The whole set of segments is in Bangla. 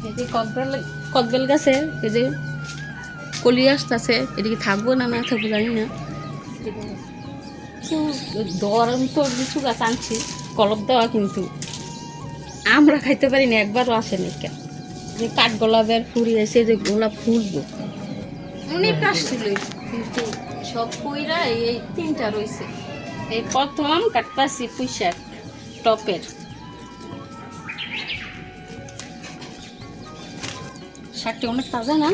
এই যে কদবেল গাছে এই যে কলি আসতেছে, এটা কি থাকবো না না থাকবো জানি না। ধরন তো লিচু গাছ আনছি কলপ দেওয়া, কিন্তু আমরা খাইতে পারি না, একবারও আসেনি। কেন যে কাঠগোলাপের ফুল এসে যে গোলাপ ফুলবো অনেক আসছিল, কিন্তু সব কইরা এই 3টা রয়েছে। এই প্রথম কাটতাছি পুঁইশাক টপের। শাকটা অনেক তাজা না?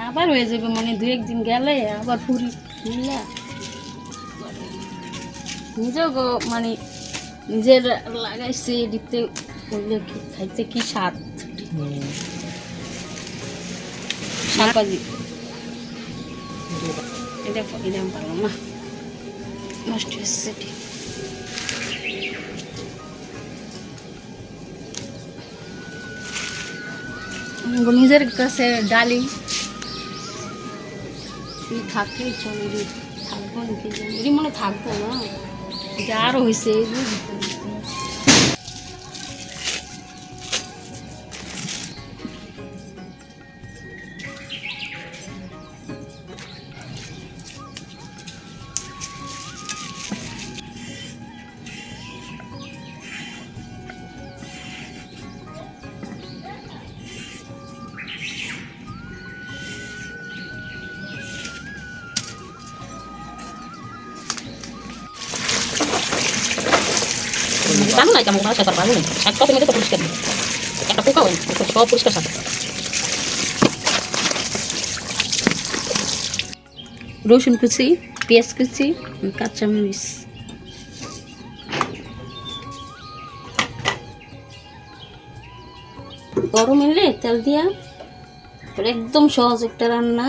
আবার হয়ে যাবে মানে 2-1 দিন গেলে আবার পুরি নিলা নিজেও মানে নিজের লাগাইছে দিতে করলে খাইতে কি স্বাদ। শাকভাজি এটা এটা ভালো না, নষ্ট হচ্ছে। নিজের কাছে ডালি থাকলেই চলে, থাকবো নাকি জানি মনে থাকবো না, এটা আরো হয়েছে। পারবো না, কেমন শাক পারবো না, শাক কত মেয়েদের তো পরিষ্কার একটা পোকা হয় সব পরিষ্কার শাক। রসুন কুচি, পেঁয়াজ কুচি, কাঁচামরিচ, গরম এলে তেল দিয়া একদম সহজ একটা রান্না।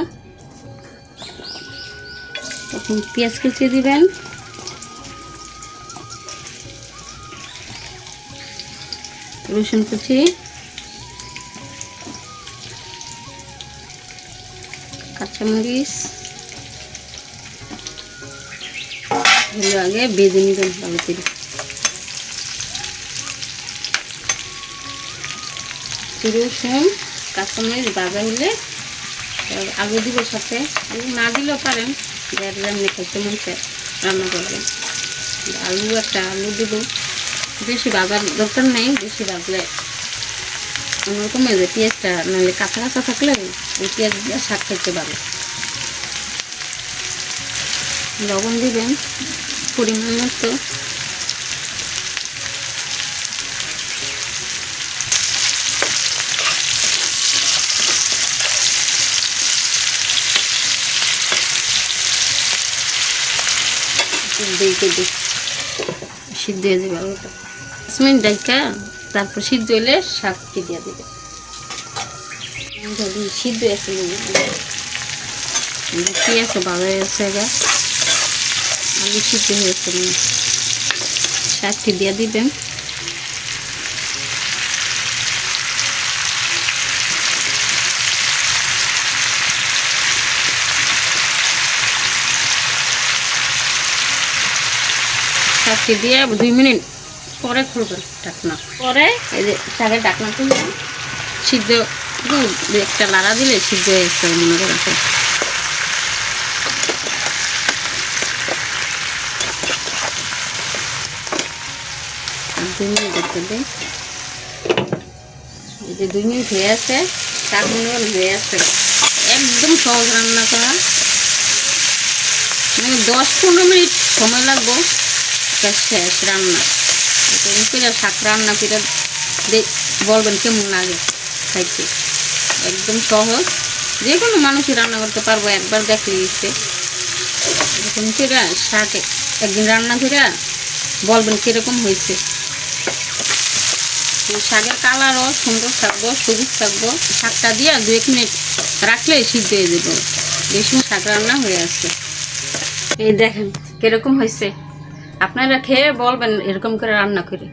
তখন পেঁয়াজ কুচি দিবেন, রসুন কুচি, কাঁচামরিচ এগুলো আগে বেজে নেবেন ভালো করে। রসুন কাঁচামরিচ ভাজা হলে আলু দিব সাথে, আলু না দিলেও পারেন, যেমনি খাইতে মন চায় রান্না করবেন। আলু দিব, বেশি ভাজার দরকার নেই, বেশি ভাজলে অন্যরকম হয়ে যায় পেঁয়াজটা, নাহলে কাঁচা কাঁচা থাকলে ওই পেঁয়াজ দিয়ে শাক খাইতে পারে। লবণ দিবেন পরিমাণ মতো, সিদ্ধ হয়ে যাবে আলুটা 5 মিনিট ডাইকা, তারপর সিদ্ধ হইলে শাকটি দিয়ে দেবে। সিদ্ধ আছে কি আছে ভালো হয়েছে, আলু সিদ্ধ হয়েছে, শাকটি দিয়ে দিবেন। শাকটি দিয়ে 2 মিনিট পরে খুলবেন ঢাকনা, পরে এই যে শাকের ঢাকনা খুলবেন, সিদ্ধ একটা লাড়া দিলে সিদ্ধ হয়ে গেছে মনে করেন। দুই মিনিট দেখতে দেন, এই যে 2 মিনিট হয়ে আছে, শাক মনে করেন হয়ে আছে। একদম সহজ রান্না করা, মানে 10-15 মিনিট সময় লাগবো শেষ রান্না। শাক রান্না করে বলবেন কেমন লাগে খাইতে, একদম সহজ, যে কোনো মানুষই রান্না করতে পারবো, একবার দেখলে ইচ্ছে। এরকম করে শাক একদিন রান্না করে বলবেন কিরকম হয়েছে। শাকের কালারও সুন্দর থাকবো, সবুজ থাকবো। শাকটা দিয়ে 2-1 মিনিট রাখলে সিদ্ধ হয়ে যাবো, বেশি শাক রান্না হয়ে আসছে। এই দেখেন কিরকম হয়েছে, আপনারা খেয়ে বলবেন এরকম করে রান্না করে।